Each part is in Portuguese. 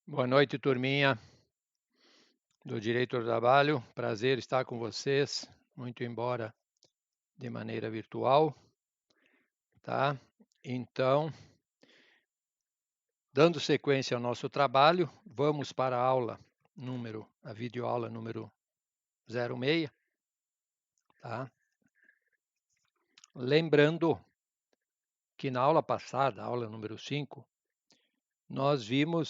Boa noite, turminha do Direito do Trabalho. Prazer estar com vocês, muito embora de maneira virtual, tá? Então, dando sequência ao nosso trabalho, vamos para a videoaula número 06, tá? Lembrando que na aula passada, aula número 5,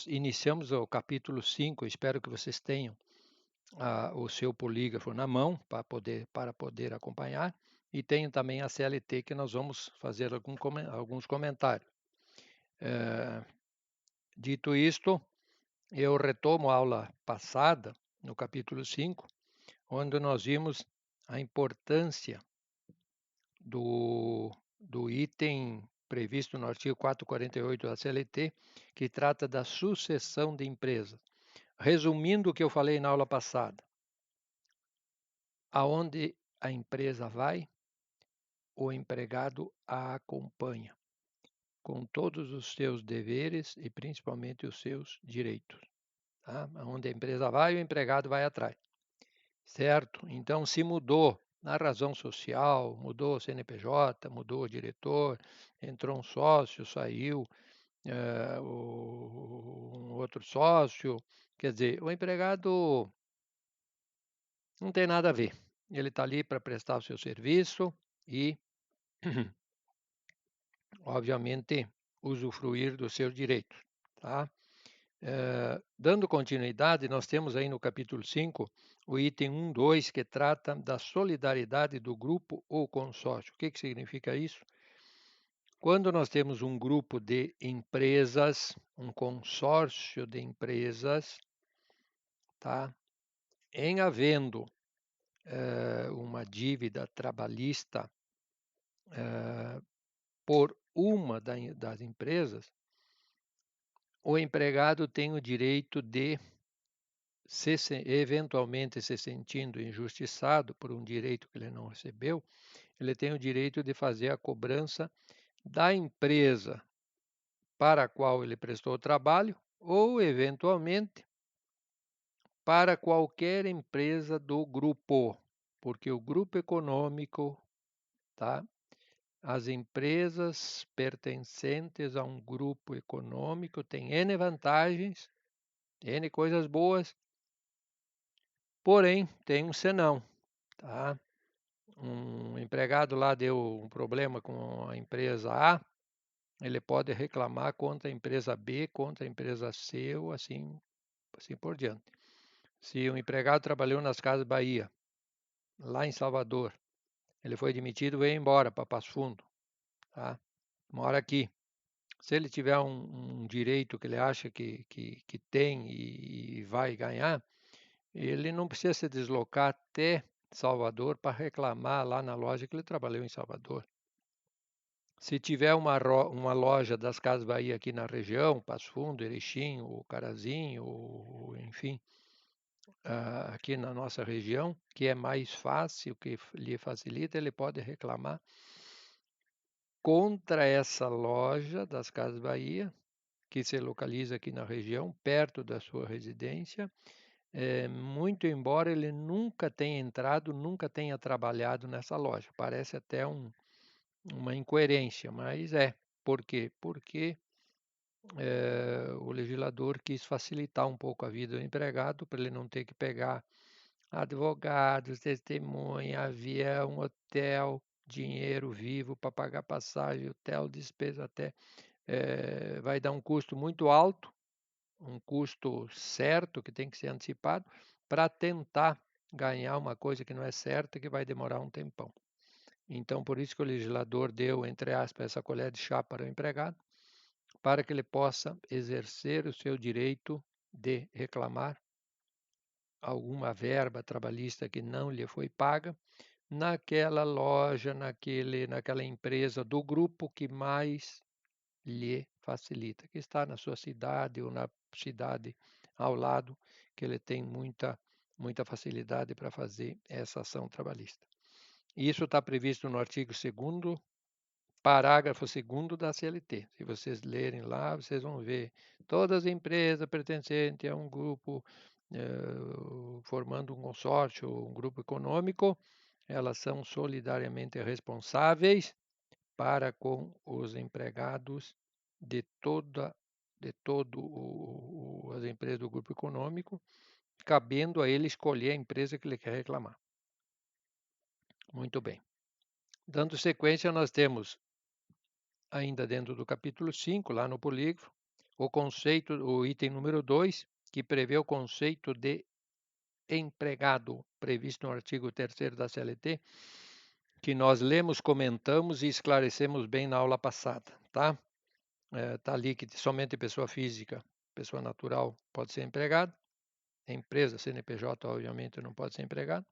iniciamos o capítulo 5. Espero que vocês tenham o seu polígrafo na mão para poder acompanhar, e tenho também a CLT que nós vamos fazer alguns comentários. Dito isto, eu retomo a aula passada, no capítulo 5, onde nós vimos a importância do item previsto no artigo 448 da CLT, que trata da sucessão de empresas. Resumindo o que eu falei na aula passada, aonde a empresa vai, o empregado a acompanha, com todos os seus deveres e principalmente os seus direitos. Tá? Onde a empresa vai, o empregado vai atrás. Certo? Então, se mudou na razão social, mudou o CNPJ, mudou o diretor, entrou um sócio, saiu um outro sócio, quer dizer, o empregado não tem nada a ver. Ele está ali para prestar o seu serviço e obviamente, usufruir dos seus direitos. Tá? Dando continuidade, nós temos aí no capítulo 5 o item 1.2, que trata da solidariedade do grupo ou consórcio. O que significa isso? Quando nós temos um grupo de empresas, um consórcio de empresas, tá? Em havendo uma dívida trabalhista por uma das empresas, o empregado tem o direito de, eventualmente se sentindo injustiçado por um direito que ele não recebeu, ele tem o direito de fazer a cobrança da empresa para a qual ele prestou o trabalho ou, eventualmente, para qualquer empresa do grupo, porque o grupo econômico, tá? As empresas pertencentes a um grupo econômico têm N vantagens, N coisas boas, porém tem um senão, tá? Um empregado lá deu um problema com a empresa A, ele pode reclamar contra a empresa B, contra a empresa C ou assim por diante. Se um empregado trabalhou nas Casas Bahia, lá em Salvador, ele foi demitido, veio embora para Passo Fundo, tá? Mora aqui. Se ele tiver um direito que ele acha que tem e vai ganhar, ele não precisa se deslocar até Salvador para reclamar lá na loja que ele trabalhou em Salvador. Se tiver uma loja das Casas Bahia aqui na região, Passo Fundo, Erechim, ou Carazinho, ou, enfim, aqui na nossa região, que é mais fácil, que lhe facilita, ele pode reclamar contra essa loja das Casas Bahia, que se localiza aqui na região, perto da sua residência, muito embora ele nunca tenha entrado, nunca tenha trabalhado nessa loja. Parece até uma incoerência, mas é. Por quê? Porque o legislador quis facilitar um pouco a vida do empregado, para ele não ter que pegar advogados, testemunha, avião, hotel, dinheiro vivo para pagar passagem, hotel, despesa até. Vai dar um custo muito alto, um custo certo que tem que ser antecipado, para tentar ganhar uma coisa que não é certa, que vai demorar um tempão. Então, por isso que o legislador deu, entre aspas, essa colher de chá para o empregado, para que ele possa exercer o seu direito de reclamar alguma verba trabalhista que não lhe foi paga naquela loja, naquela empresa do grupo que mais lhe facilita, que está na sua cidade ou na cidade ao lado, que ele tem muita facilidade para fazer essa ação trabalhista. Isso está previsto no artigo 2º, parágrafo 2º da CLT. Se vocês lerem lá, vocês vão ver todas as empresas pertencentes a um grupo, formando um consórcio, um grupo econômico, elas são solidariamente responsáveis para com os empregados de toda de todo as empresas do grupo econômico, cabendo a ele escolher a empresa que ele quer reclamar. Muito bem. Dando sequência, nós temos, ainda dentro do capítulo 5, lá no polígrafo, o item número 2, que prevê o conceito de empregado, previsto no artigo 3º da CLT, que nós lemos, comentamos e esclarecemos bem na aula passada, tá? Está ali que somente pessoa física, pessoa natural pode ser empregado, empresa, CNPJ, obviamente, não pode ser empregado.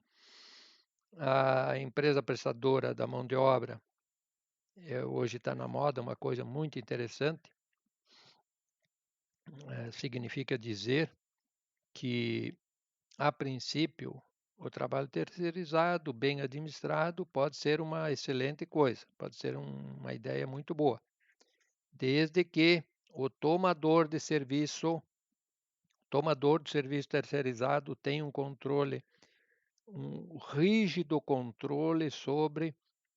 A empresa prestadora da mão de obra, hoje está na moda, uma coisa muito interessante, significa dizer que, a princípio, o trabalho terceirizado, bem administrado, pode ser uma excelente coisa, pode ser uma ideia muito boa, desde que o tomador de serviço terceirizado tenha um controle, um rígido controle sobre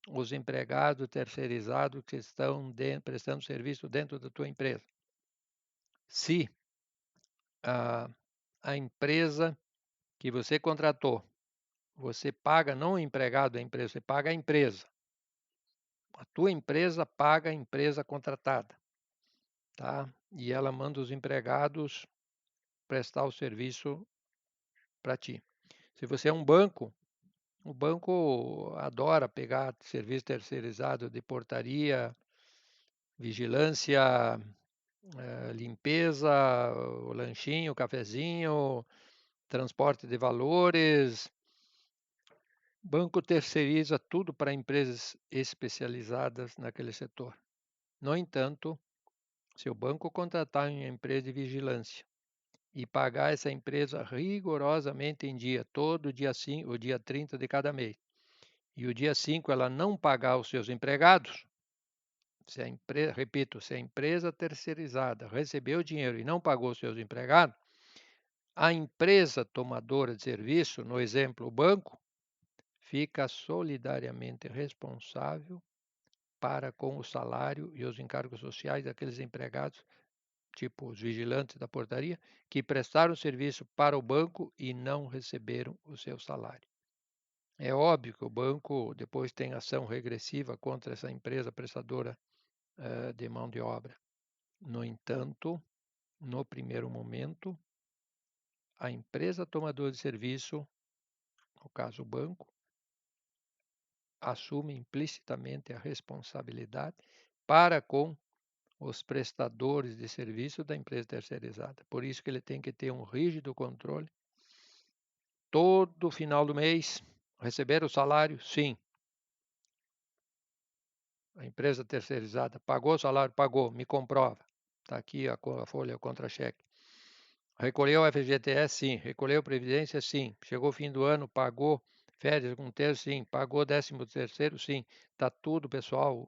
os empregados terceirizados que estão prestando serviço dentro da tua empresa. Se a empresa que você contratou, você paga não o empregado da empresa, você paga a empresa. A tua empresa paga a empresa contratada, tá? E ela manda os empregados prestar o serviço para ti. Se você é um banco, o banco adora pegar serviço terceirizado de portaria, vigilância, limpeza, o lanchinho, o cafezinho, transporte de valores. Banco terceiriza tudo para empresas especializadas naquele setor. No entanto, se o banco contratar uma empresa de vigilância e pagar essa empresa rigorosamente em dia, todo dia 5, o dia 30 de cada mês, e o dia 5 ela não pagar os seus empregados, repito, se a empresa terceirizada recebeu o dinheiro e não pagou os seus empregados, a empresa tomadora de serviço, no exemplo, o banco, fica solidariamente responsável para com o salário e os encargos sociais daqueles empregados, tipo os vigilantes da portaria, que prestaram serviço para o banco e não receberam o seu salário. É óbvio que o banco depois tem ação regressiva contra essa empresa prestadora de mão de obra. No entanto, no primeiro momento, a empresa tomadora de serviço, no caso o banco, assume implicitamente a responsabilidade para com os prestadores de serviço da empresa terceirizada. Por isso que ele tem que ter um rígido controle. Todo final do mês, receber o salário? Sim. A empresa terceirizada pagou o salário? Pagou. Me comprova. Está aqui a folha, o contra-cheque. Recolheu o FGTS? Sim. Recolheu Previdência? Sim. Chegou o fim do ano, pagou férias com terço? Sim. Pagou 13º? Sim. Está tudo, pessoal,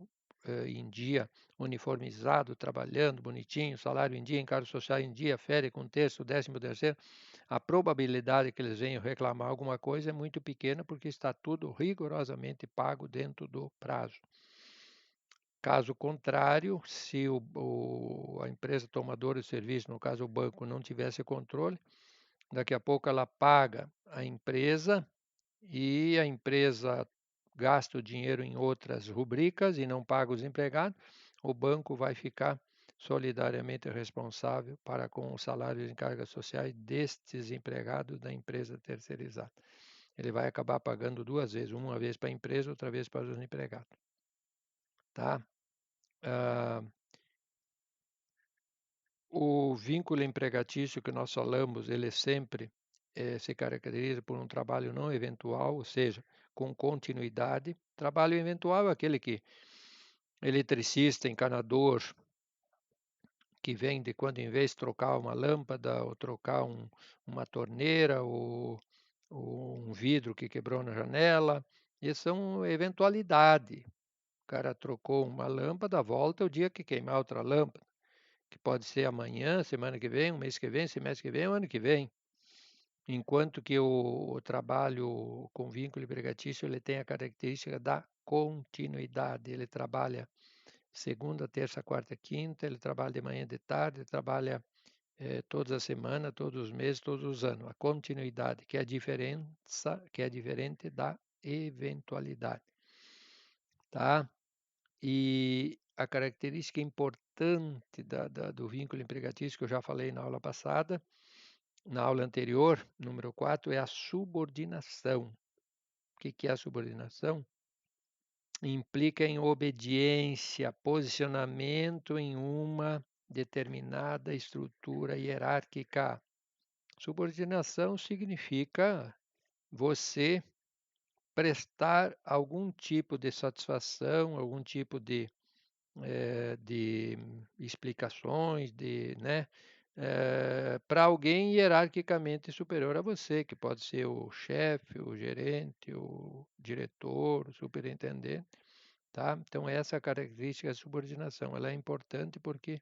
em dia, uniformizado, trabalhando bonitinho, salário em dia, encargo social em dia, férias com terço, 13º. A probabilidade que eles venham reclamar alguma coisa é muito pequena, porque está tudo rigorosamente pago dentro do prazo. Caso contrário, se a empresa tomadora de serviço, no caso o banco, não tivesse controle, daqui a pouco ela paga a empresa e a empresa gasta o dinheiro em outras rubricas e não paga os empregados, o banco vai ficar solidariamente responsável para com os salários e encargas sociais destes empregados da empresa terceirizada. Ele vai acabar pagando duas vezes, uma vez para a empresa, outra vez para os empregados. Tá? O vínculo empregatício que nós falamos, ele sempre se caracteriza por um trabalho não eventual, ou seja, com continuidade. Trabalho eventual é aquele que eletricista, encanador, que vem de quando em vez trocar uma lâmpada ou trocar uma torneira ou um vidro que quebrou na janela. Isso são eventualidade. cara trocou uma lâmpada, volta o dia que queimar outra lâmpada, que pode ser amanhã, semana que vem, um mês que vem, semestre que vem, um ano que vem. Enquanto que o trabalho com vínculo empregatício, ele tem a característica da continuidade. Ele trabalha segunda, terça, quarta, quinta, ele trabalha de manhã e de tarde, ele trabalha todas as semanas, todos os meses, todos os anos. A continuidade, que é a diferença, que é diferente da eventualidade, tá? E a característica importante do vínculo empregatício, que eu já falei na aula passada, na aula anterior, número 4, é a subordinação. O que é a subordinação? Implica em obediência, posicionamento em uma determinada estrutura hierárquica. Subordinação significa você prestar algum tipo de satisfação, algum tipo de explicações, né, para alguém hierarquicamente superior a você, que pode ser o chefe, o gerente, o diretor, o superintendente, tá? Então essa é a característica da subordinação. Ela é importante porque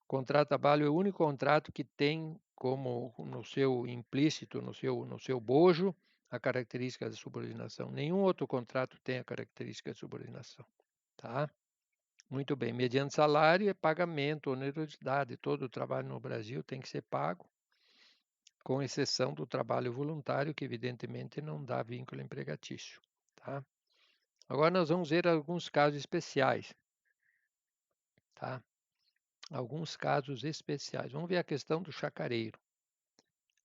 o contrato de trabalho é o único contrato que tem como no seu implícito, no seu bojo, a característica da subordinação. Nenhum outro contrato tem a característica de subordinação, tá? Muito bem. Mediante salário é pagamento, onerosidade. Todo o trabalho no Brasil tem que ser pago, com exceção do trabalho voluntário, que evidentemente não dá vínculo empregatício, tá? Agora nós vamos ver alguns casos especiais, tá? Alguns casos especiais. Vamos ver a questão do chacareiro.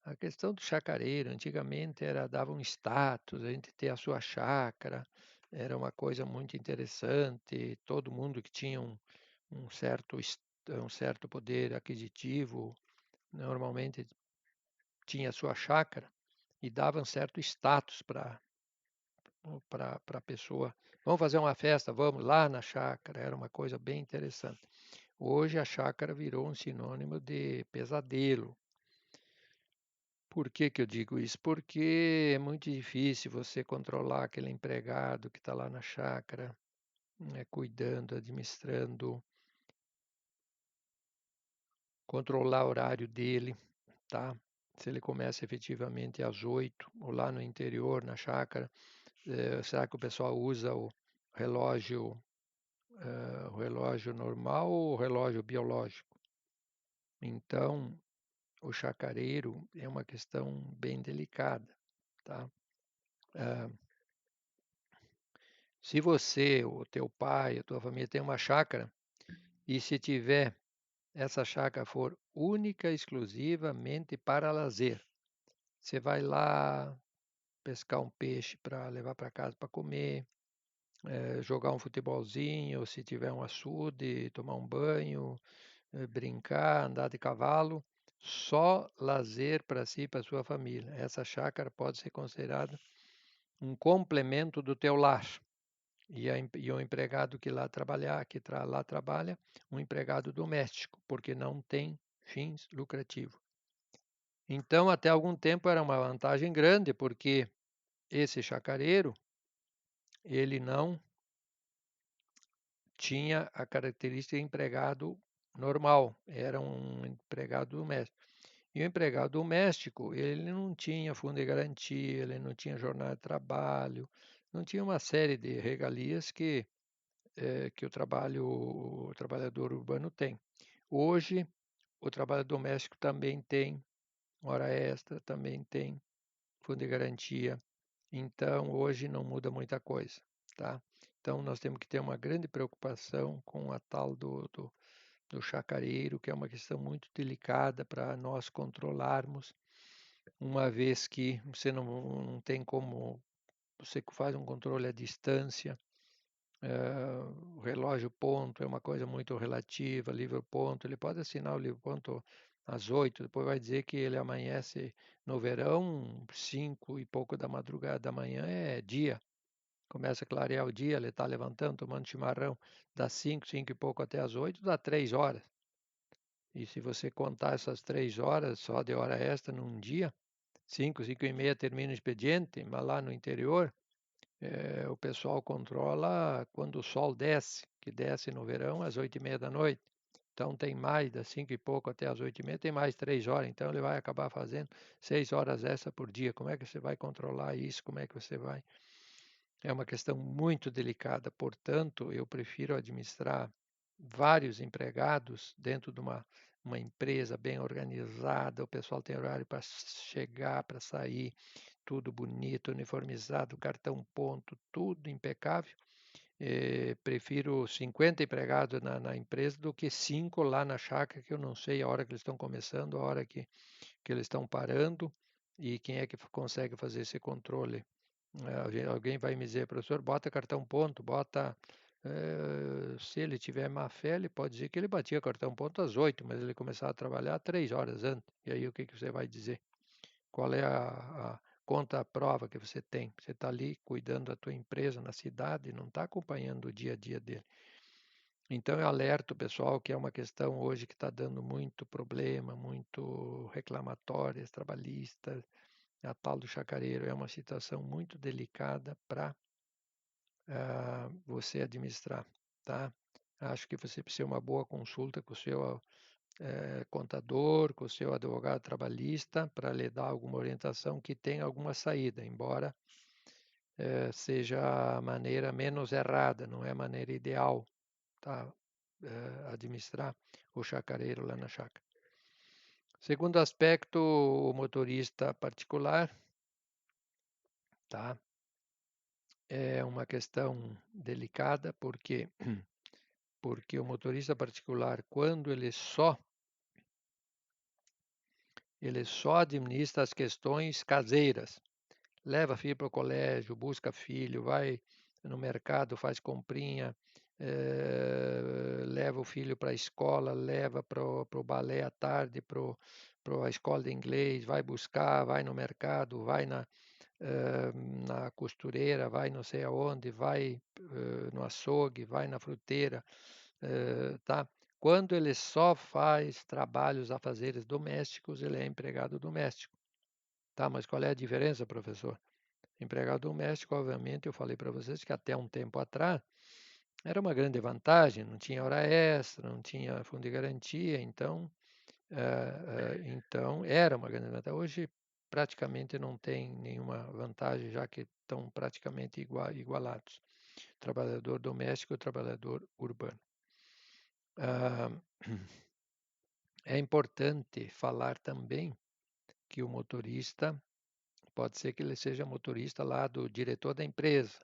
A questão do chacareiro, antigamente dava um status, a gente ter a sua chácara, era uma coisa muito interessante, todo mundo que tinha um certo poder aquisitivo, normalmente tinha a sua chácara e dava um certo status para a pessoa. Vamos fazer uma festa, vamos lá na chácara, era uma coisa bem interessante. Hoje a chácara virou um sinônimo de pesadelo. Por que que eu digo isso? Porque é muito difícil você controlar aquele empregado que está lá na chácara, né, cuidando, administrando, controlar o horário dele, tá? Se ele começa efetivamente às 8, ou lá no interior, na chácara, será que o pessoal usa o relógio normal ou o relógio biológico? Então, o chacareiro é uma questão bem delicada, tá? Ah, se você, o teu pai, a tua família tem uma chácara, e se tiver essa chácara for única, exclusivamente para lazer, você vai lá pescar um peixe para levar para casa para comer, jogar um futebolzinho, se tiver um açude, tomar um banho, brincar, andar de cavalo, só lazer para si e para sua família. Essa chácara pode ser considerada um complemento do teu lar. E o empregado que lá lá trabalha, um empregado doméstico, porque não tem fins lucrativos. Então, até algum tempo era uma vantagem grande, porque esse chacareiro, ele não tinha a característica de empregado normal, era um empregado doméstico. E o empregado doméstico, ele não tinha fundo de garantia, ele não tinha jornada de trabalho, não tinha uma série de regalias que o trabalhador urbano tem. Hoje, o trabalho doméstico também tem hora extra, também tem fundo de garantia. Então, hoje não muda muita coisa, tá? Então, nós temos que ter uma grande preocupação com a tal do chacareiro, que é uma questão muito delicada para nós controlarmos, uma vez que você não tem como, você faz um controle à distância, o relógio ponto é uma coisa muito relativa, livro ponto, ele pode assinar o livro ponto às 8, depois vai dizer que ele amanhece no verão, 5 e pouco da madrugada da manhã é dia. Começa a clarear o dia, ele está levantando, tomando chimarrão, das 5, 5 e pouco até as 8, dá 3 horas. E se você contar essas 3 horas só de hora extra num dia, 5, 5 e meia termina o expediente, mas lá no interior, O pessoal controla quando o sol desce, que desce no verão às 8h30 da noite. Então tem mais, das 5 e pouco até as 8h30, tem mais 3 horas. Então ele vai acabar fazendo 6 horas essa por dia. Como é que você vai controlar isso? Como é que você vai? É uma questão muito delicada. Portanto, eu prefiro administrar vários empregados dentro de uma empresa bem organizada. O pessoal tem horário para chegar, para sair, tudo bonito, uniformizado, cartão ponto, tudo impecável. Prefiro 50 empregados na empresa do que 5 lá na chácara, que eu não sei a hora que eles estão começando, a hora que eles estão parando e quem é que consegue fazer esse controle. Alguém vai me dizer, professor, bota cartão ponto, bota. Se ele tiver má fé, ele pode dizer que ele batia cartão ponto às 8, mas ele começava a trabalhar 3 horas antes. E aí o que você vai dizer? Qual é a conta a prova que você tem? Você está ali cuidando da tua empresa na cidade, não está acompanhando o dia a dia dele. Então eu alerto o pessoal que é uma questão hoje que está dando muito problema, muito reclamatórias trabalhistas. A tal do chacareiro é uma situação muito delicada para você administrar, tá? Acho que você precisa de uma boa consulta com o seu contador, com o seu advogado trabalhista, para lhe dar alguma orientação que tenha alguma saída, embora seja a maneira menos errada, não é a maneira ideal, tá? Administrar o chacareiro lá na chácara. Segundo aspecto, o motorista particular, tá? É uma questão delicada, porque o motorista particular, quando ele só administra as questões caseiras, leva filho para o colégio, busca filho, vai no mercado, faz comprinha, leva o filho para a escola, leva para o balé à tarde, para a escola de inglês, vai buscar, vai no mercado, vai na costureira, vai não sei aonde, vai no açougue, vai na fruteira, tá? Quando ele só faz trabalhos afazeres domésticos, ele é empregado doméstico. Tá, mas qual é a diferença, professor? Empregado doméstico, obviamente, eu falei para vocês que até um tempo atrás era uma grande vantagem, não tinha hora extra, não tinha fundo de garantia, então era uma grande vantagem. Hoje praticamente não tem nenhuma vantagem, já que estão praticamente igualados, trabalhador doméstico e trabalhador urbano. É importante falar também que o motorista, pode ser que ele seja motorista lá do diretor da empresa,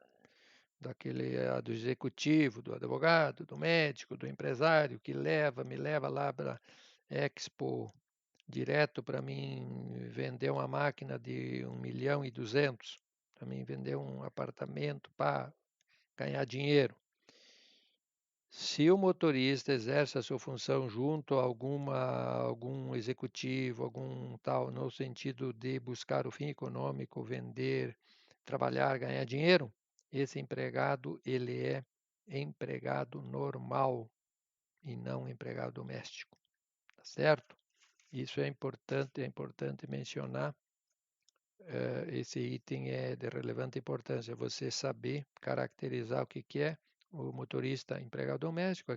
do executivo, do advogado, do médico, do empresário, que me leva lá para Expo direto para mim vender uma máquina de 1.200.000, para mim vender um apartamento para ganhar dinheiro. Se o motorista exerce a sua função junto a algum executivo, algum tal, no sentido de buscar o fim econômico, vender, trabalhar, ganhar dinheiro, esse empregado, ele é empregado normal e não empregado doméstico, tá certo? Isso é importante mencionar. Esse item é de relevante importância, você saber caracterizar o que é o motorista empregado doméstico,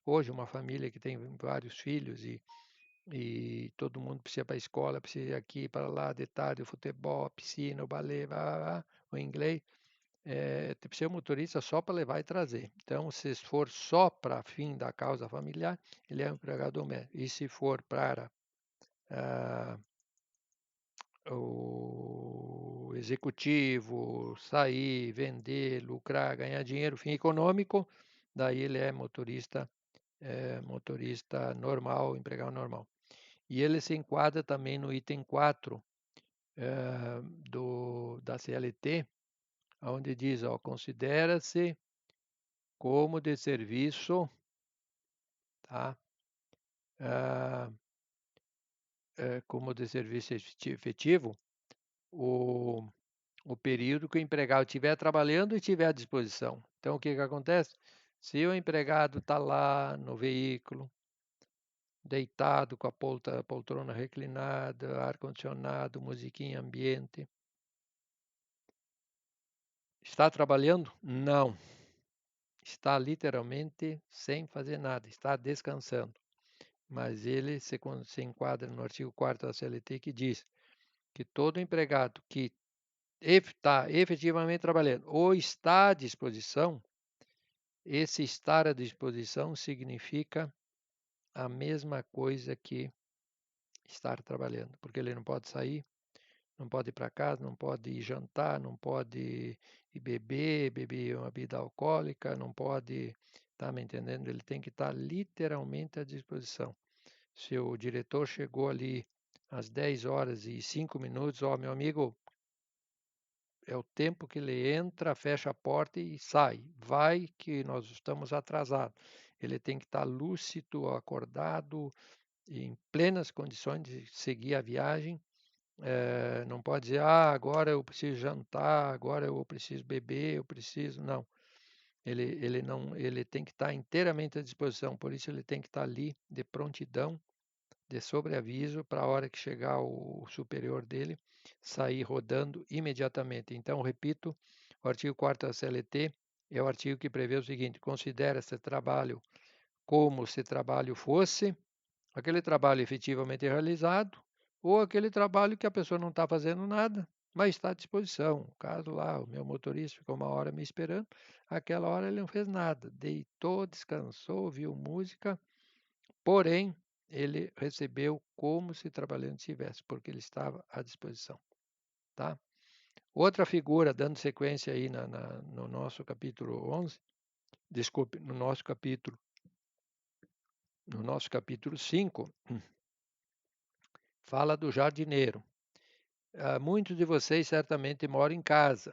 hoje uma família que tem vários filhos e todo mundo precisa ir para a escola, precisa ir aqui para lá de tarde, o futebol, a piscina, o balé, o inglês, precisa ser um motorista só para levar e trazer. Então, se for só para fim da causa familiar, ele é um empregado doméstico. E se for para o executivo, sair, vender, lucrar, ganhar dinheiro, fim econômico, daí ele é motorista normal, empregado normal. E ele se enquadra também no item 4 da CLT, onde diz, considera-se como de serviço, tá? Como de serviço efetivo, o período que o empregado estiver trabalhando e estiver à disposição. Então, o que acontece? Se o empregado está lá no veículo, deitado com a poltrona reclinada, ar-condicionado, musiquinha ambiente, Está trabalhando? Não. Está literalmente sem fazer nada, está descansando. Mas ele se enquadra no artigo 4º da CLT, que diz que todo empregado que está efetivamente trabalhando ou está à disposição, esse estar à disposição significa a mesma coisa que estar trabalhando, porque ele não pode sair, não pode ir para casa, não pode ir jantar, não pode ir beber uma bebida alcoólica, não pode, tá me entendendo? Ele tem que estar literalmente à disposição. Se o diretor chegou ali às 10h05, ó, meu amigo, é o tempo que ele entra, fecha a porta e sai. Vai que nós estamos atrasados. Ele tem que estar lúcido, acordado, em plenas condições de seguir a viagem. Não pode dizer, agora eu preciso jantar, agora eu preciso beber, eu preciso. Não. Ele não, ele tem que estar inteiramente à disposição, por isso ele tem que estar ali de prontidão, de sobreaviso, para a hora que chegar o superior dele, sair rodando imediatamente. Então, repito, o artigo 4º da CLT é o artigo que prevê o seguinte: considera esse trabalho como se trabalho fosse aquele trabalho efetivamente realizado ou aquele trabalho que a pessoa não está fazendo nada, mas está à disposição. O caso lá, o meu motorista ficou uma hora me esperando, aquela hora ele não fez nada, deitou, descansou, viu música, porém ele recebeu como se trabalhando estivesse, porque ele estava à disposição, tá? Outra figura, dando sequência aí no nosso capítulo 11, desculpe, no nosso capítulo 5, fala do jardineiro. Muitos de vocês certamente moram em casa,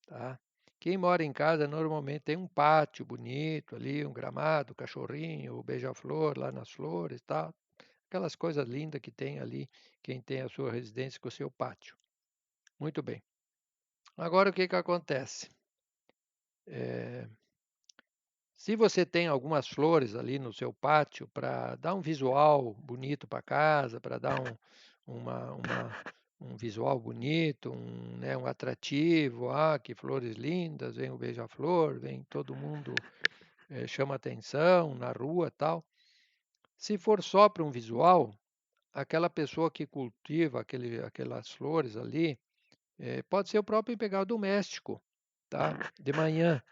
tá? Quem mora em casa normalmente tem um pátio bonito ali, um gramado, cachorrinho, o beija-flor lá nas flores, tal. Aquelas coisas lindas que tem ali quem tem a sua residência com o seu pátio. Muito bem. Agora o que que acontece? Se você tem algumas flores ali no seu pátio para dar um visual bonito para casa, para dar um visual bonito, né, um atrativo, que flores lindas, vem o beija-flor, vem todo mundo, chama atenção na rua tal. Se for só para um visual, aquela pessoa que cultiva aquelas flores ali, pode ser o próprio empregado doméstico, tá? De manhã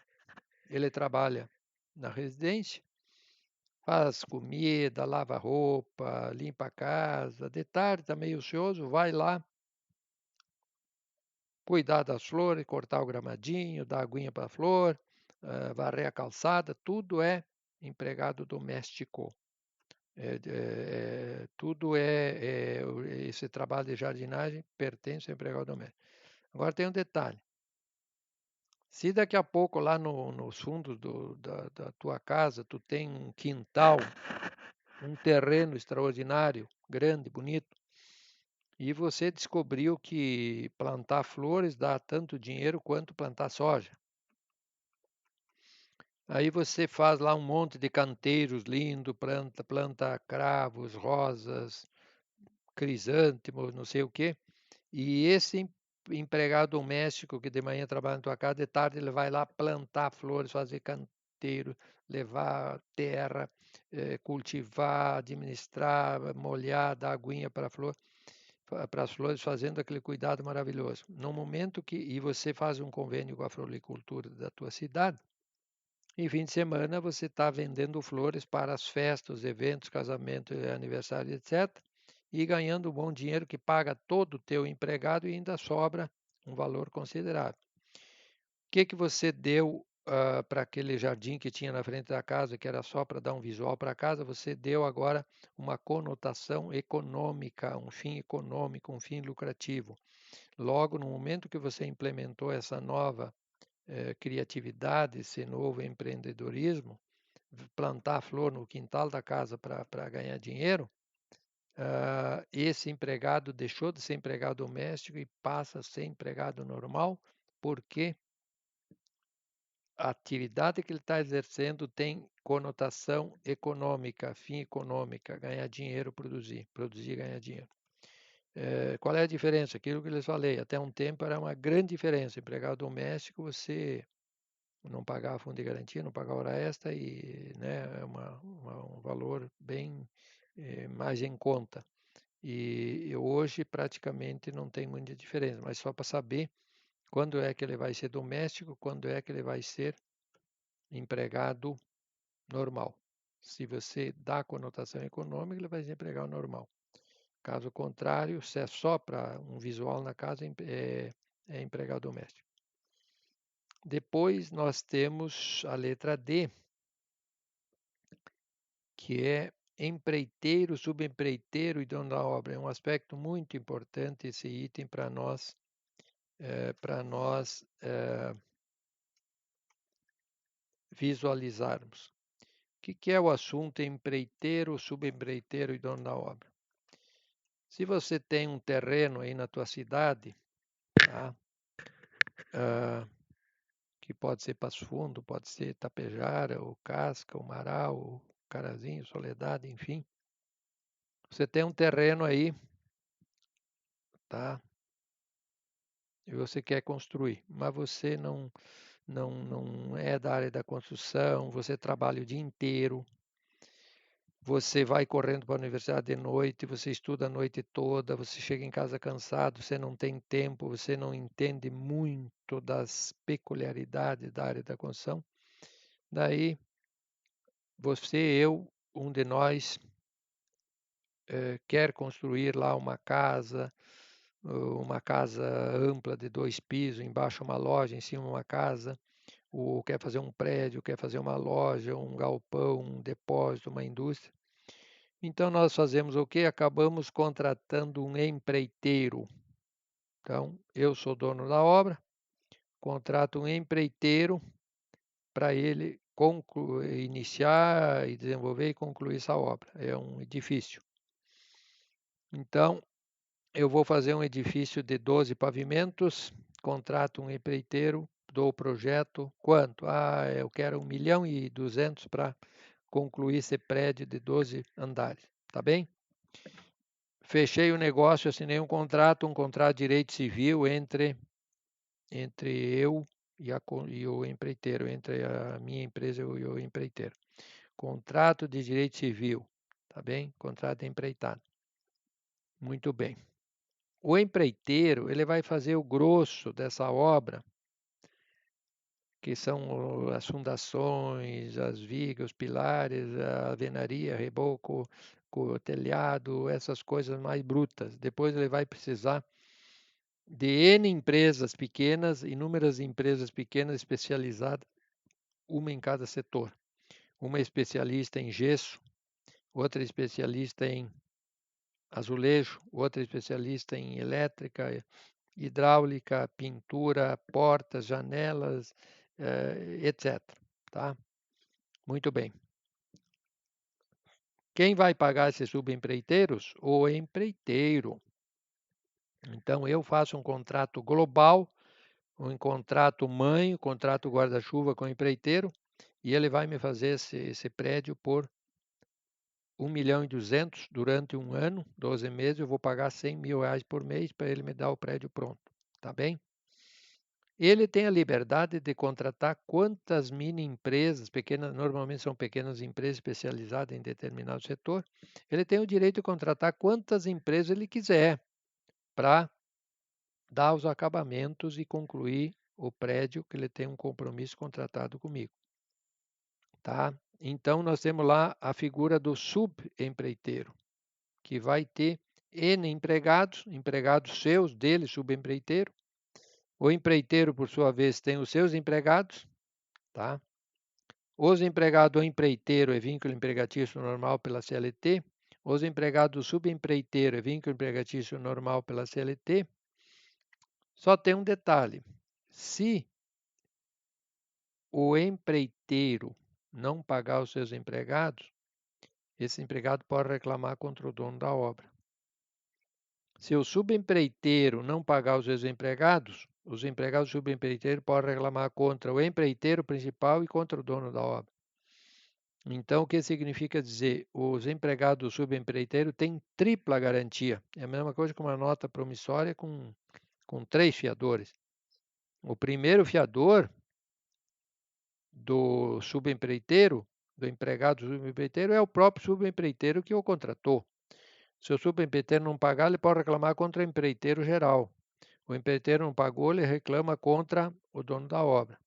ele trabalha na residência, faz comida, lava roupa, limpa a casa. De tarde está meio ocioso, vai lá cuidar das flores, cortar o gramadinho, dar aguinha para a flor, varrer a calçada, tudo é empregado doméstico. Esse trabalho de jardinagem pertence ao empregado doméstico. Agora tem um detalhe. Se daqui a pouco lá nos fundos da tua casa tu tem um quintal, um terreno extraordinário, grande, bonito, e você descobriu que plantar flores dá tanto dinheiro quanto plantar soja. Aí você faz lá um monte de canteiros lindos, planta cravos, rosas, crisântemos, não sei o quê. E esse empregado doméstico que de manhã trabalha na tua casa, de tarde ele vai lá plantar flores, fazer canteiro, levar terra, cultivar, administrar, molhar, dar aguinha para a flor, para as flores, fazendo aquele cuidado maravilhoso. No momento e você faz um convênio com a floricultura da tua cidade, em fim de semana você está vendendo flores para as festas, eventos, casamento, aniversário, etc. E ganhando um bom dinheiro que paga todo o teu empregado e ainda sobra um valor considerável. O que que você deu para aquele jardim que tinha na frente da casa, que era só para dar um visual para a casa? Você deu agora uma conotação econômica, um fim econômico, um fim lucrativo. Logo, no momento que você implementou essa nova criatividade, esse novo empreendedorismo, plantar flor no quintal da casa para ganhar dinheiro, esse empregado deixou de ser empregado doméstico e passa a ser empregado normal, porque a atividade que ele está exercendo tem conotação econômica, fim econômica, ganhar dinheiro, produzir, produzir, ganhar dinheiro. Qual é a diferença? Aquilo que eu lhes falei, até um tempo era uma grande diferença. Empregado doméstico, você não pagar fundo de garantia, não pagar hora extra e, né, é um valor bem mais em conta. E hoje praticamente não tem muita diferença, mas só para saber quando é que ele vai ser doméstico, quando é que ele vai ser empregado normal. Se você dá conotação econômica, ele vai ser empregado normal. Caso contrário, se é só para um visual na casa, é empregado doméstico. Depois nós temos a letra D, que é empreiteiro, subempreiteiro e dono da obra. É um aspecto muito importante esse item para nós, visualizarmos. O que é o assunto empreiteiro, subempreiteiro e dono da obra? Se você tem um terreno aí na tua cidade, tá? Que pode ser Passo Fundo, pode ser Tapejara, ou Casca, ou Marau, ou Carazinho, Soledade, enfim. Você tem um terreno aí, tá? E você quer construir, mas você não é da área da construção, você trabalha o dia inteiro, você vai correndo para a universidade de noite, você estuda a noite toda, você chega em casa cansado, você não tem tempo, você não entende muito das peculiaridades da área da construção. Daí, você, eu, um de nós, quer construir lá uma casa ampla de 2 pisos, embaixo uma loja, em cima uma casa, ou quer fazer um prédio, quer fazer uma loja, um galpão, um depósito, uma indústria. Então nós fazemos o quê? Acabamos contratando um empreiteiro. Então, eu sou dono da obra, contrato um empreiteiro para ele iniciar e desenvolver e concluir essa obra. É um edifício. Então, eu vou fazer um edifício de 12 pavimentos, contrato um empreiteiro, dou o projeto. Quanto? Eu quero 1.200.000 para concluir esse prédio de 12 andares. Tá bem? Fechei o negócio, assinei um contrato de direito civil entre eu e o empreiteiro, entre a minha empresa e o empreiteiro. Contrato de direito civil, tá bem? Contrato de empreitado. Muito bem. O empreiteiro, ele vai fazer o grosso dessa obra, que são as fundações, as vigas, os pilares, a alvenaria, reboco, o telhado, essas coisas mais brutas. Depois ele vai precisar de N empresas pequenas, inúmeras empresas pequenas especializadas, uma em cada setor. Uma especialista em gesso, outra especialista em azulejo, outra especialista em elétrica, hidráulica, pintura, portas, janelas, etc. Tá? Muito bem. Quem vai pagar esses subempreiteiros? O empreiteiro. Então, eu faço um contrato global, um contrato mãe, um contrato guarda-chuva com o empreiteiro, e ele vai me fazer esse prédio por 1.200.000 durante um ano, 12 meses, eu vou pagar 100 mil reais por mês para ele me dar o prédio pronto. Tá bem? Ele tem a liberdade de contratar quantas mini empresas, pequenas, normalmente são pequenas empresas especializadas em determinado setor, ele tem o direito de contratar quantas empresas ele quiser para dar os acabamentos e concluir o prédio que ele tem um compromisso contratado comigo. Tá? Então, nós temos lá a figura do subempreiteiro, que vai ter N empregados, empregados seus, dele, subempreiteiro. O empreiteiro, por sua vez, tem os seus empregados, tá? Os empregados do empreiteiro é vínculo empregatício normal pela CLT. Os empregados do subempreiteiro é vínculo empregatício normal pela CLT. Só tem um detalhe. Se o empreiteiro não pagar os seus empregados, esse empregado pode reclamar contra o dono da obra. Se o subempreiteiro não pagar os seus empregados, os empregados do subempreiteiro podem reclamar contra o empreiteiro principal e contra o dono da obra. Então, o que significa dizer? Os empregados subempreiteiro têm tripla garantia. É a mesma coisa que uma nota promissória com 3 fiadores. O primeiro fiador do subempreiteiro, do empregado subempreiteiro, é o próprio subempreiteiro que o contratou. Se o subempreiteiro não pagar, ele pode reclamar contra o empreiteiro geral. O empreiteiro não pagou, ele reclama contra o dono da obra.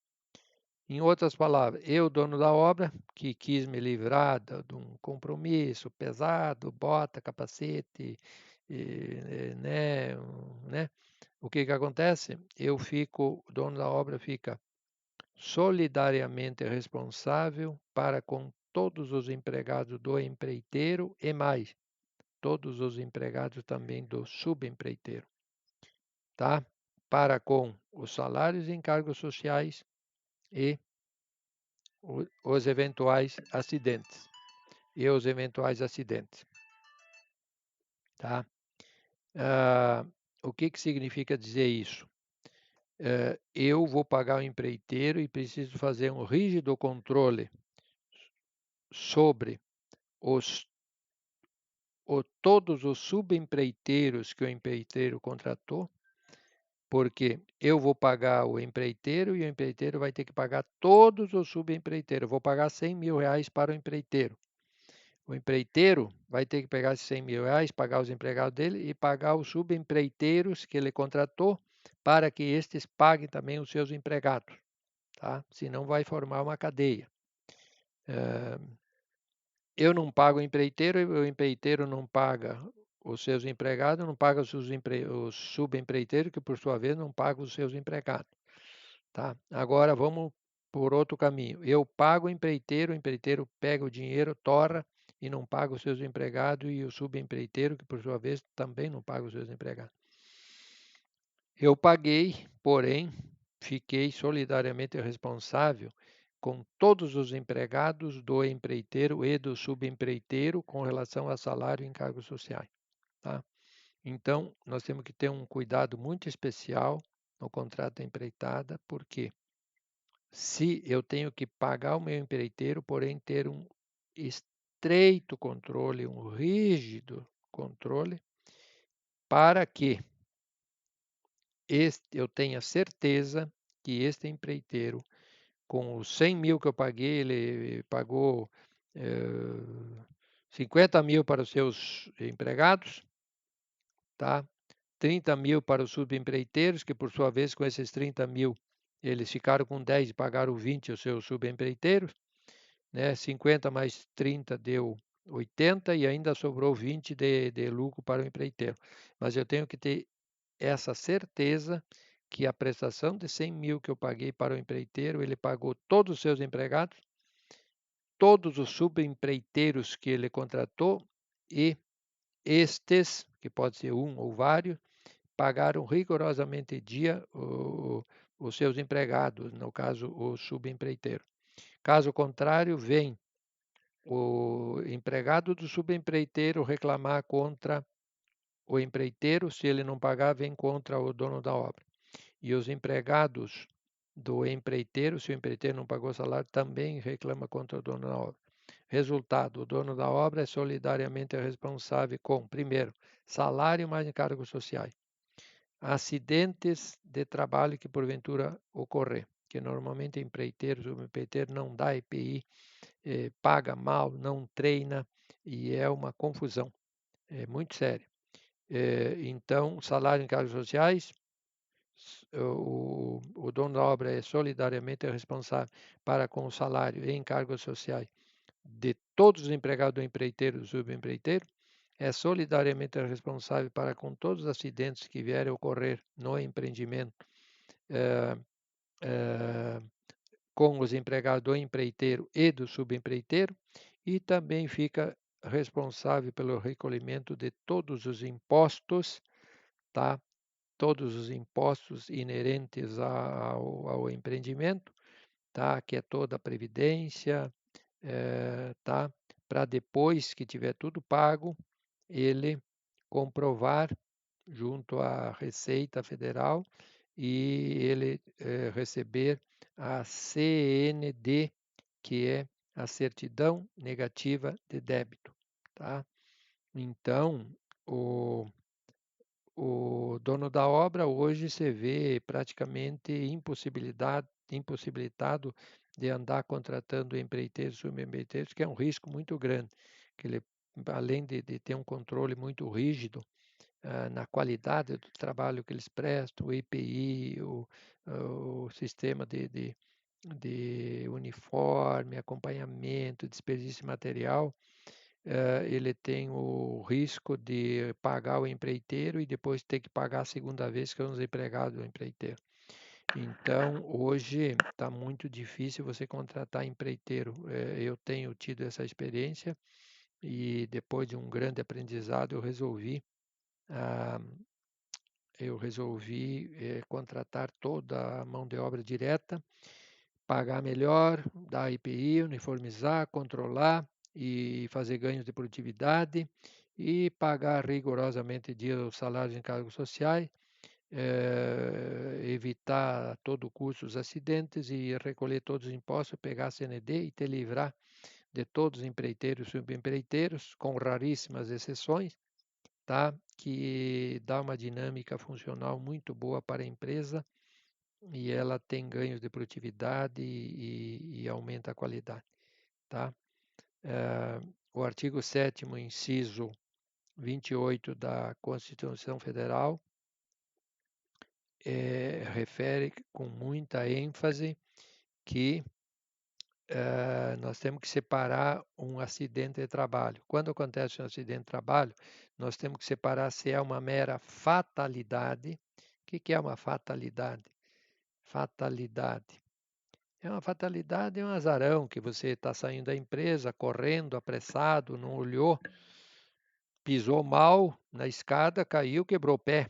Em outras palavras, eu, dono da obra, que quis me livrar de um compromisso pesado, bota, capacete, né? O que acontece? O dono da obra fica solidariamente responsável para com todos os empregados do empreiteiro e mais, todos os empregados também do subempreiteiro, tá? Para com os salários e encargos sociais e os eventuais acidentes. Tá? Ah, o que significa dizer isso? Eu vou pagar o empreiteiro e preciso fazer um rígido controle sobre os, todos os subempreiteiros que o empreiteiro contratou, porque eu vou pagar o empreiteiro e o empreiteiro vai ter que pagar todos os subempreiteiros. Eu vou pagar R$ 100.000 para o empreiteiro. O empreiteiro vai ter que pegar esses R$ 100.000, pagar os empregados dele e pagar os subempreiteiros que ele contratou para que estes paguem também os seus empregados, tá? Senão vai formar uma cadeia. Eu não pago o empreiteiro e o empreiteiro não paga os seus empregados, não paga os subempreiteiros, que por sua vez não pagam os seus empregados, tá? Agora vamos por outro caminho. Eu pago o empreiteiro pega o dinheiro, torra e não paga os seus empregados e o subempreiteiro, que por sua vez também não paga os seus empregados. Eu paguei, porém, fiquei solidariamente responsável com todos os empregados do empreiteiro e do subempreiteiro com relação a salário e encargos sociais, tá? Então, nós temos que ter um cuidado muito especial no contrato da empreitada, porque se eu tenho que pagar o meu empreiteiro, porém ter um estreito controle, um rígido controle, para que eu tenha certeza que este empreiteiro, com os 100.000 que eu paguei, ele pagou 50.000 para os seus empregados, tá? 30.000 para os subempreiteiros, que por sua vez, com esses 30.000, eles ficaram com 10 e pagaram 20 aos seus subempreiteiros, né? 50 mais 30 deu 80 e ainda sobrou 20 de lucro para o empreiteiro. Mas eu tenho que ter essa certeza que a prestação de 100.000 que eu paguei para o empreiteiro, ele pagou todos os seus empregados, todos os subempreiteiros que ele contratou e estes, que pode ser um ou vários, pagaram rigorosamente dia os seus empregados, no caso, o subempreiteiro. Caso contrário, vem o empregado do subempreiteiro reclamar contra o empreiteiro, se ele não pagar, vem contra o dono da obra. E os empregados do empreiteiro, se o empreiteiro não pagou salário, também reclama contra o dono da obra. Resultado: o dono da obra é solidariamente responsável com, primeiro, salário mais encargos sociais. Acidentes de trabalho que porventura ocorrer, que normalmente empreiteiro, subempreiteiro não dá EPI, paga mal, não treina e é uma confusão. É muito sério. Então, salário e encargos sociais, o dono da obra é solidariamente responsável para com o salário e encargos sociais de todos os empregados do empreiteiro e do subempreiteiro, é solidariamente responsável para com todos os acidentes que vierem a ocorrer no empreendimento eh, eh, com os empregados do empreiteiro e do subempreiteiro e também fica responsável pelo recolhimento de todos os impostos, tá? Todos os impostos inerentes ao empreendimento, tá? Que é toda a previdência, tá? Para depois que tiver tudo pago, ele comprovar junto à Receita Federal e ele receber a CND, que é a certidão negativa de débito, tá? Então, o, o dono da obra hoje se vê praticamente impossibilitado de andar contratando empreiteiros, subempreiteiros, que é um risco muito grande, que ele, além de ter um controle muito rígido, na qualidade do trabalho que eles prestam, o EPI, o sistema de uniforme, acompanhamento, desperdício de material, ele tem o risco de pagar o empreiteiro e depois ter que pagar a segunda vez que é os empregados do empreiteiro. Então, hoje está muito difícil você contratar empreiteiro. Eu tenho tido essa experiência e depois de um grande aprendizado ah, eu resolvi contratar toda a mão de obra direta, pagar melhor, dar IPI, uniformizar, controlar e fazer ganhos de produtividade e pagar rigorosamente os salários em cargos sociais, evitar a todo custo os acidentes e recolher todos os impostos, pegar a CND e te livrar de todos os empreiteiros e subempreiteiros, com raríssimas exceções, tá? Que dá uma dinâmica funcional muito boa para a empresa e ela tem ganhos de produtividade e aumenta a qualidade, tá? O artigo 7º, inciso 28 da Constituição Federal, refere com muita ênfase que nós temos que separar um acidente de trabalho. Quando acontece um acidente de trabalho, nós temos que separar se é uma mera fatalidade. O que é uma fatalidade? Fatalidade. É uma fatalidade, é um azarão que você está saindo da empresa, correndo, apressado, não olhou, pisou mal na escada, caiu, quebrou o pé.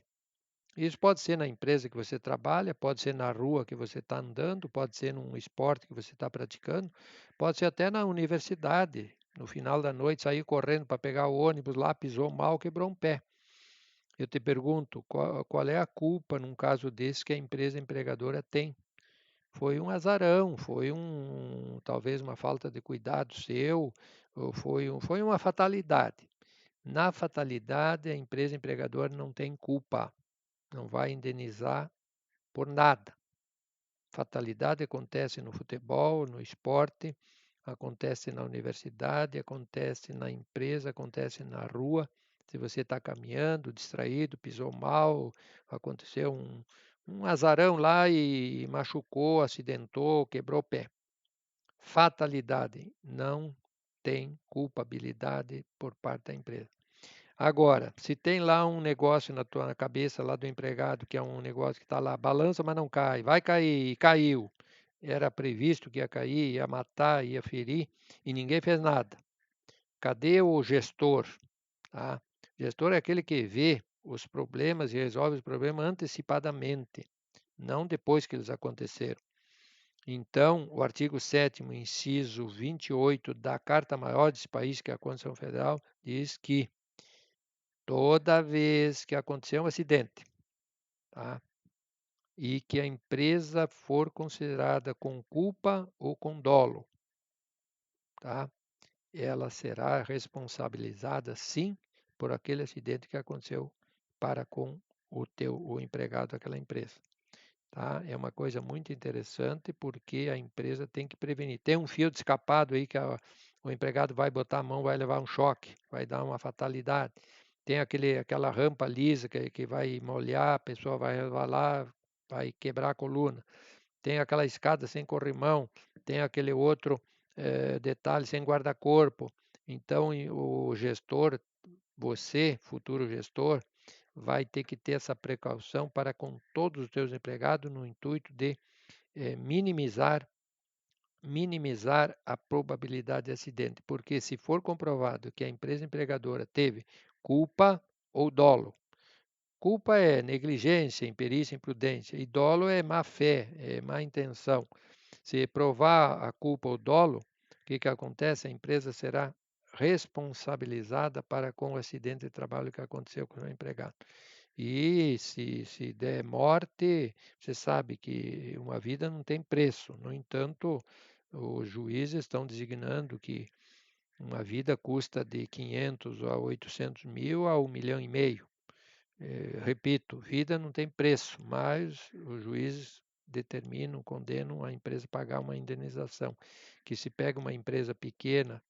Isso pode ser na empresa que você trabalha, pode ser na rua que você está andando, pode ser num esporte que você está praticando, pode ser até na universidade. No final da noite, saiu correndo para pegar o ônibus lá, pisou mal, quebrou um pé. Eu te pergunto, qual é a culpa num caso desse que a empresa empregadora tem? Foi um azarão, talvez uma falta de cuidado seu, ou foi uma fatalidade. Na fatalidade, a empresa empregadora não tem culpa, não vai indenizar por nada. Fatalidade acontece no futebol, no esporte, acontece na universidade, acontece na empresa, acontece na rua. Se você está caminhando, distraído, pisou mal, aconteceu um azarão lá e machucou, acidentou, quebrou o pé. Fatalidade, não tem culpabilidade por parte da empresa. Agora, se tem lá um negócio na tua cabeça lá do empregado, que é um negócio que está lá, balança, mas não cai, vai cair, e caiu. Era previsto que ia cair, ia matar, ia ferir, e ninguém fez nada. Cadê o gestor? Tá? O gestor é aquele que vê os problemas e resolve os problemas antecipadamente, não depois que eles aconteceram. Então, o artigo 7º, inciso 28 da Carta Maior desse país, que é a Constituição Federal, diz que toda vez que acontecer um acidente, tá? E que a empresa for considerada com culpa ou com dolo, tá? Ela será responsabilizada, sim, por aquele acidente que aconteceu para com o empregado daquela empresa. Tá? É uma coisa muito interessante porque a empresa tem que prevenir. Tem um fio de escapado aí que o empregado vai botar a mão, vai levar um choque, vai dar uma fatalidade. Tem aquela rampa lisa que vai molhar, a pessoa vai lá, vai quebrar a coluna. Tem aquela escada sem corrimão, tem aquele outro detalhe sem guarda-corpo. Então, o gestor, você, futuro gestor, vai ter que ter essa precaução para com todos os seus empregados no intuito de minimizar a probabilidade de acidente, porque se for comprovado que a empresa empregadora teve culpa ou dolo, culpa é negligência, imperícia, imprudência, e dolo é má fé, é má intenção. Se provar a culpa ou dolo, o que acontece? A empresa será responsabilizada para com o acidente de trabalho que aconteceu com o empregado. E se der morte, você sabe que uma vida não tem preço. No entanto, Os juízes estão designando que uma vida custa de 500 a 800 mil a 1,5 milhão. Repito, vida não tem preço, mas os juízes determinam, condenam a empresa a pagar uma indenização. Que se pega uma empresa pequena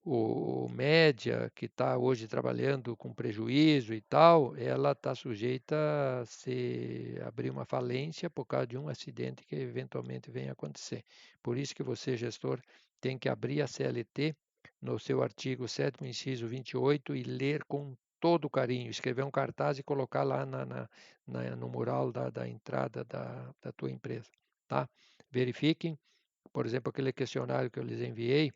ou média que está hoje trabalhando com prejuízo e tal, ela está sujeita a se abrir uma falência por causa de um acidente que eventualmente venha a acontecer. Por isso que você, gestor, tem que abrir a CLT no seu artigo 7º, inciso 28 e ler com todo carinho, escrever um cartaz e colocar lá no mural da entrada da tua empresa, tá? Verifiquem, por exemplo, aquele questionário que eu lhes enviei,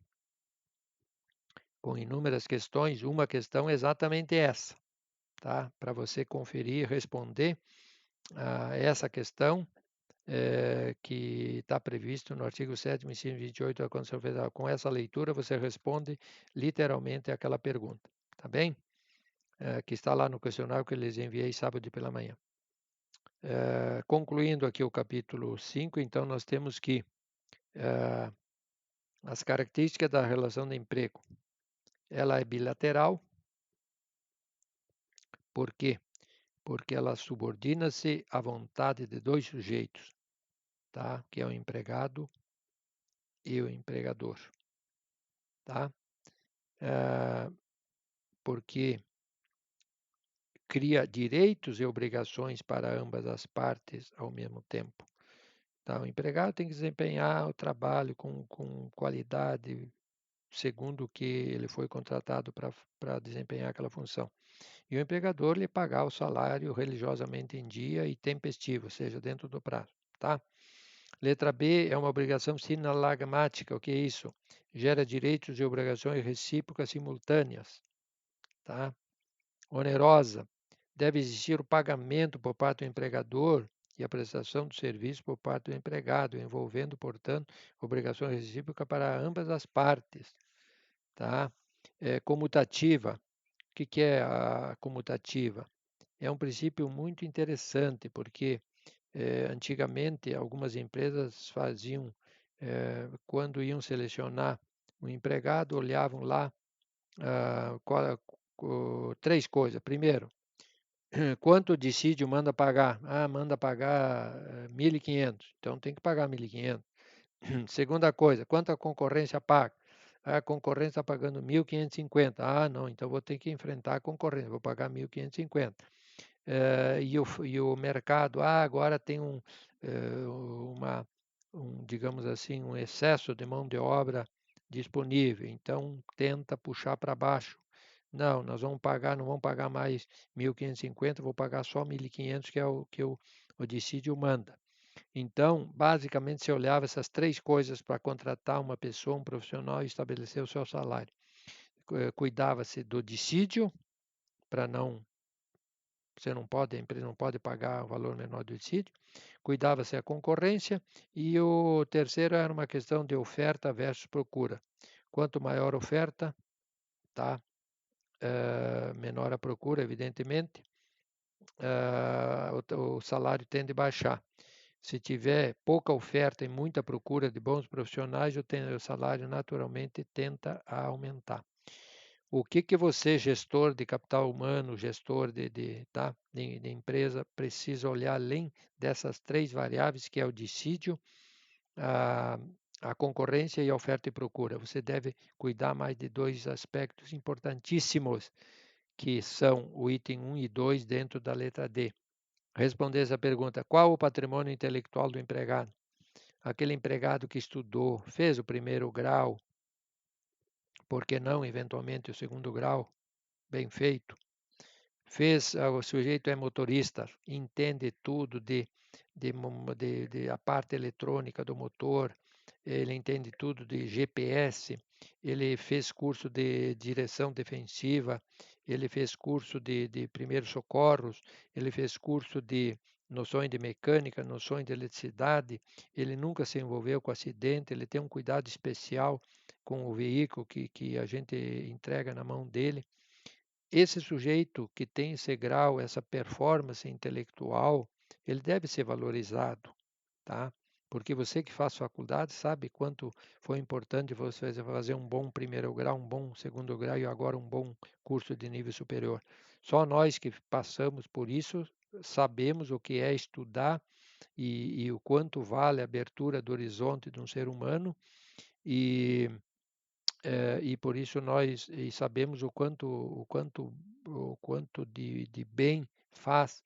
com inúmeras questões, uma questão é exatamente essa, tá? Para você conferir e responder a essa questão que está previsto no artigo 7º, inciso 28 da Constituição Federal. Com essa leitura, você responde literalmente aquela pergunta, tá bem? Que está lá no questionário que eu lhes enviei sábado pela manhã. Concluindo aqui o capítulo 5, então nós temos que as características da relação de emprego. Ela é bilateral. Por quê? Porque ela subordina-se à vontade de dois sujeitos, tá? Que é o empregado e o empregador, tá? Porque cria direitos e obrigações para ambas as partes ao mesmo tempo. Tá? O empregado tem que desempenhar o trabalho com qualidade, segundo o que ele foi contratado para desempenhar aquela função. E o empregador lhe pagar o salário religiosamente em dia e tempestivo, ou seja, dentro do prazo, tá? Letra B é uma obrigação sinalagmática. O que é isso? Gera direitos e obrigações recíprocas simultâneas, tá? Onerosa. Deve existir o pagamento por parte do empregador e a prestação do serviço por parte do empregado, envolvendo, portanto, obrigações recíprocas para ambas as partes, tá? Comutativa. O que é a comutativa? É um princípio muito interessante, porque antigamente algumas empresas faziam, quando iam selecionar o empregado, olhavam lá três coisas. Primeiro, quanto o dissídio manda pagar? Manda pagar 1.500, então tem que pagar 1.500. Segunda coisa, quanto a concorrência paga? A concorrência está pagando 1.550. Não, então vou ter que enfrentar a concorrência, vou pagar 1.550. E o mercado, agora tem digamos assim, um excesso de mão de obra disponível, então tenta puxar para baixo. Não, nós vamos pagar, não vamos pagar mais 1.550, vou pagar só 1.500, que é o que o dissídio manda. Então, basicamente, se olhava essas três coisas para contratar uma pessoa, um profissional e estabelecer o seu salário. Cuidava-se do dissídio, para não a empresa não pode pagar o valor menor do dissídio. Cuidava-se a concorrência e o terceiro era uma questão de oferta versus procura. Quanto maior a oferta, tá? Menor a procura, evidentemente, o salário tende a baixar. Se tiver pouca oferta e muita procura de bons profissionais, o salário naturalmente tenta a aumentar. O que você, gestor de capital humano, gestor de empresa, precisa olhar além dessas três variáveis, que é o dissídio, a, a concorrência e a oferta e procura? Você deve cuidar mais de dois aspectos importantíssimos, que são o item 1 e 2 dentro da letra D. Responder essa pergunta: qual o patrimônio intelectual do empregado? Aquele empregado que estudou, fez o primeiro grau, por que não, eventualmente, o segundo grau, bem feito? O sujeito é motorista, entende tudo de a parte eletrônica do motor, ele entende tudo de GPS, ele fez curso de direção defensiva, ele fez curso de primeiros socorros, ele fez curso de noções de mecânica, noções de eletricidade, ele nunca se envolveu com acidente, ele tem um cuidado especial com o veículo que a gente entrega na mão dele. Esse sujeito que tem esse grau, essa performance intelectual, ele deve ser valorizado, tá? Porque você que faz faculdade sabe quanto foi importante você fazer um bom primeiro grau, um bom segundo grau e agora um bom curso de nível superior. Só nós que passamos por isso sabemos o que é estudar e o quanto vale a abertura do horizonte de um ser humano e, e por isso nós sabemos o quanto de bem faz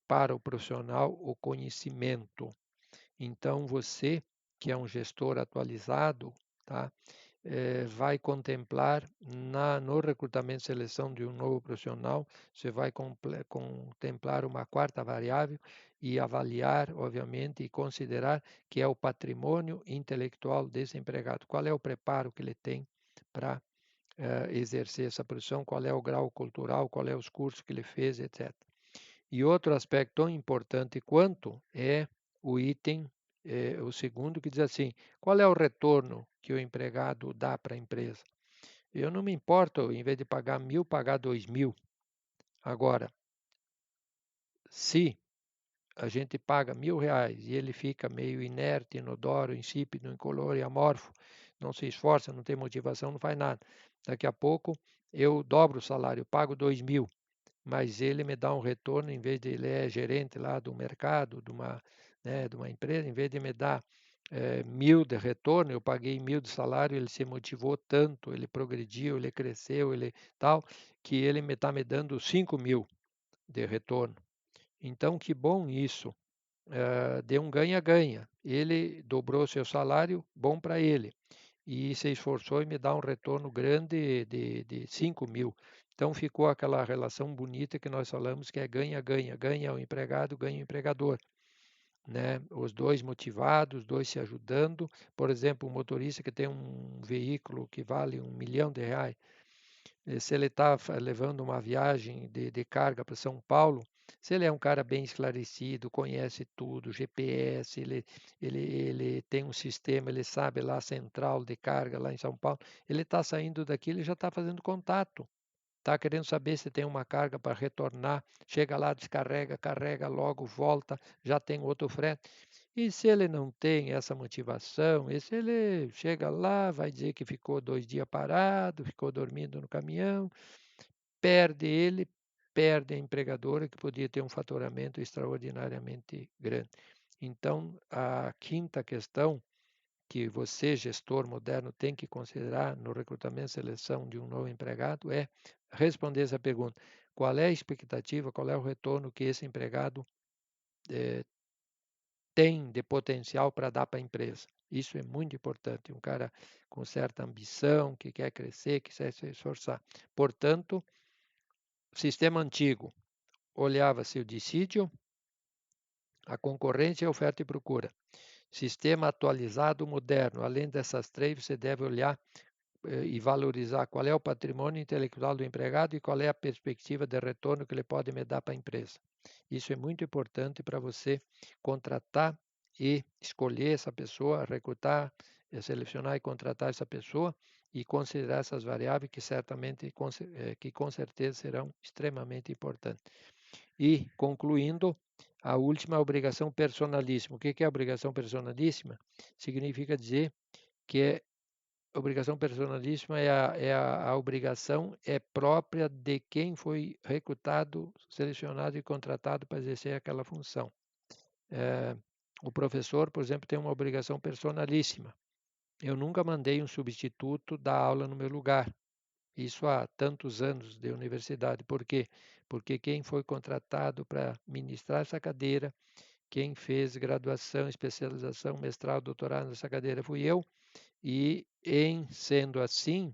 para o profissional o conhecimento. Então, você, que é um gestor atualizado, tá? Vai contemplar no recrutamento e seleção de um novo profissional, você vai contemplar uma quarta variável e avaliar, obviamente, e considerar que é o patrimônio intelectual desse empregado. Qual é o preparo que ele tem para exercer essa profissão, qual é o grau cultural, qual é os cursos que ele fez, etc. E outro aspecto tão importante quanto é o item, o segundo, que diz assim: qual é o retorno que o empregado dá para a empresa? Eu não me importo, em vez de pagar 1.000, pagar 2.000. Agora, se a gente paga R$ 1.000 e ele fica meio inerte, inodoro, insípido, incolor e amorfo, não se esforça, não tem motivação, não faz nada. Daqui a pouco eu dobro o salário, pago 2.000, mas ele me dá um retorno, em vez de ele é gerente lá do mercado, de uma empresa, em vez de me dar 1.000 de retorno, eu paguei 1.000 de salário, ele se motivou tanto, ele progrediu, ele cresceu, ele tal, que ele me está me dando 5.000 de retorno. Então, que bom isso. Deu um ganha-ganha. Ele dobrou seu salário, bom para ele. E se esforçou e me dá um retorno grande de 5.000. Então ficou aquela relação bonita que nós falamos que é ganha-ganha. Ganha o empregado, ganha o empregador. Né? Os dois motivados, os dois se ajudando. Por exemplo, um motorista que tem um veículo que vale R$ 1.000.000, se ele está levando uma viagem de carga para São Paulo, se ele é um cara bem esclarecido, conhece tudo, GPS, ele tem um sistema, ele sabe lá a central de carga lá em São Paulo, ele está saindo daqui, ele já está fazendo contato. Está querendo saber se tem uma carga para retornar, chega lá, descarrega, carrega logo, volta, já tem outro frete. E se ele não tem essa motivação, e se ele chega lá, vai dizer que ficou 2 dias parado, ficou dormindo no caminhão, perde ele, perde a empregadora, que podia ter um faturamento extraordinariamente grande. Então, a quinta questão que você, gestor moderno, tem que considerar no recrutamento e seleção de um novo empregado é responder essa pergunta: qual é a expectativa, qual é o retorno que esse empregado tem de potencial para dar para a empresa? Isso é muito importante. Um cara com certa ambição, que quer crescer, que quer se esforçar. Portanto, sistema antigo, olhava-se o dissídio, a concorrência, a oferta e procura. Sistema atualizado, moderno. Além dessas três, você deve olhar e valorizar qual é o patrimônio intelectual do empregado e qual é a perspectiva de retorno que ele pode me dar para a empresa. Isso é muito importante para você contratar e escolher essa pessoa, recrutar, selecionar e contratar essa pessoa e considerar essas variáveis que certamente, que com certeza serão extremamente importantes. E, concluindo, a última obrigação personalíssima. O que é a obrigação personalíssima? Significa dizer que obrigação personalíssima a obrigação própria de quem foi recrutado, selecionado e contratado para exercer aquela função. O professor, por exemplo, tem uma obrigação personalíssima. Eu nunca mandei um substituto dar aula no meu lugar. Isso há tantos anos de universidade. Por quê? Porque quem foi contratado para ministrar essa cadeira, quem fez graduação, especialização, mestrado, doutorado nessa cadeira fui eu, e em sendo assim,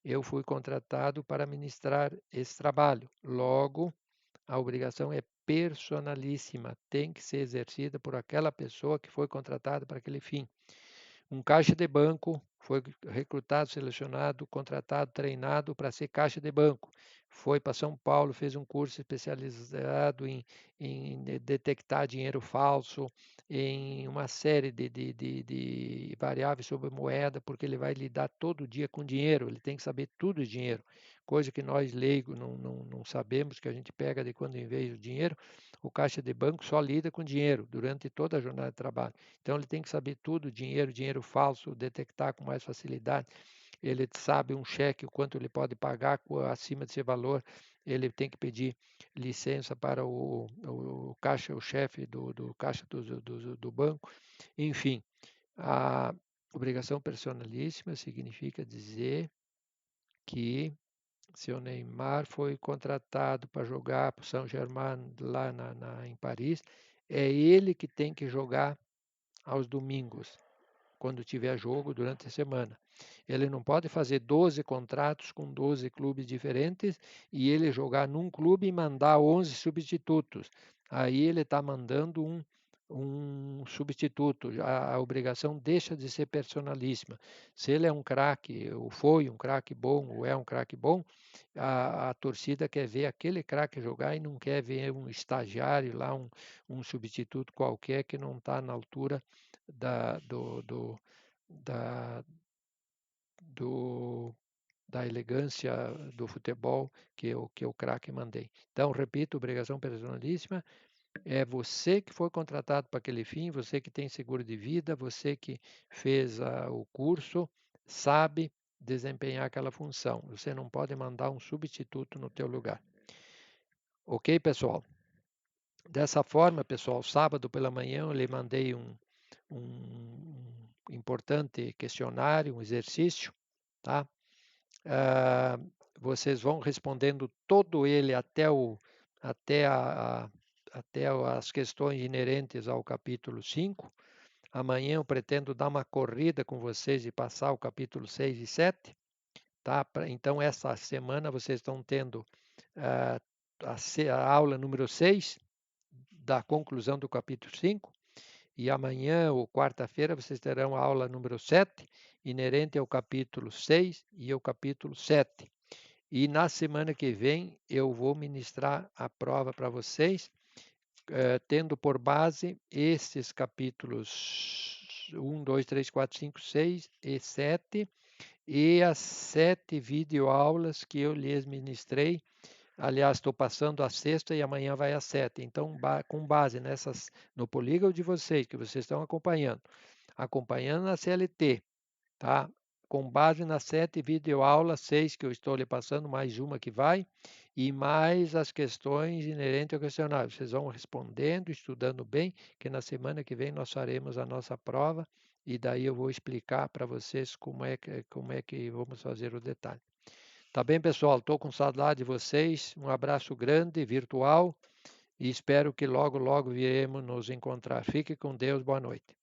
eu fui contratado para ministrar esse trabalho. Logo, a obrigação é personalíssima, tem que ser exercida por aquela pessoa que foi contratada para aquele fim. Um caixa de banco foi recrutado, selecionado, contratado, treinado para ser caixa de banco. Foi para São Paulo, fez um curso especializado em detectar dinheiro falso, em uma série de variáveis sobre moeda, porque ele vai lidar todo dia com dinheiro, ele tem que saber tudo de dinheiro. coisa que nós leigos não sabemos, que a gente pega de quando em vez o dinheiro, o caixa de banco só lida com dinheiro durante toda a jornada de trabalho. Então ele tem que saber tudo, dinheiro falso, detectar com mais facilidade. Ele sabe um cheque, o quanto ele pode pagar acima desse valor, ele tem que pedir licença para o caixa, o chefe do caixa do banco. Enfim, a obrigação personalíssima significa dizer que se o Neymar foi contratado para jogar para o Saint-Germain lá em Paris, é ele que tem que jogar aos domingos, quando tiver jogo durante a semana. Ele não pode fazer 12 contratos com 12 clubes diferentes e ele jogar num clube e mandar 11 substitutos. Aí ele está mandando um substituto. A obrigação deixa de ser personalíssima. Se ele é um craque, ou foi um craque bom, ou é um craque bom, a torcida quer ver aquele craque jogar e não quer ver um estagiário lá, um substituto qualquer que não está na altura da, do, do, da, do, da elegância do futebol que o craque mandei. Então, repito, obrigação personalíssima, é você que foi contratado para aquele fim, você que tem seguro de vida, você que fez o curso, sabe desempenhar aquela função. Você não pode mandar um substituto no teu lugar. Ok, pessoal? Dessa forma, pessoal, sábado pela manhã eu lhe mandei um importante questionário, um exercício, tá? Vocês vão respondendo todo ele até, até as questões inerentes ao capítulo 5. Amanhã eu pretendo dar uma corrida com vocês e passar o capítulo 6 e 7. Tá? Então, essa semana vocês estão tendo a aula número 6 da conclusão do capítulo 5. E amanhã ou quarta-feira vocês terão a aula número 7, inerente ao capítulo 6 e ao capítulo 7. E na semana que vem eu vou ministrar a prova para vocês, tendo por base esses capítulos 1, 2, 3, 4, 5, 6 e 7 e as 7 videoaulas que eu lhes ministrei. Aliás, estou passando a sexta e amanhã vai a 7. Então, com base no polígono de vocês, que vocês estão acompanhando na CLT, tá? Com base nas 7 videoaulas, 6 que eu estou lhe passando, mais uma que vai, e mais as questões inerentes ao questionário. Vocês vão respondendo, estudando bem, que na semana que vem nós faremos a nossa prova, e daí eu vou explicar para vocês como é que vamos fazer o detalhe. Tá bem, pessoal? Estou com saudade de vocês. Um abraço grande, virtual, e espero que logo, logo viremos nos encontrar. Fique com Deus. Boa noite.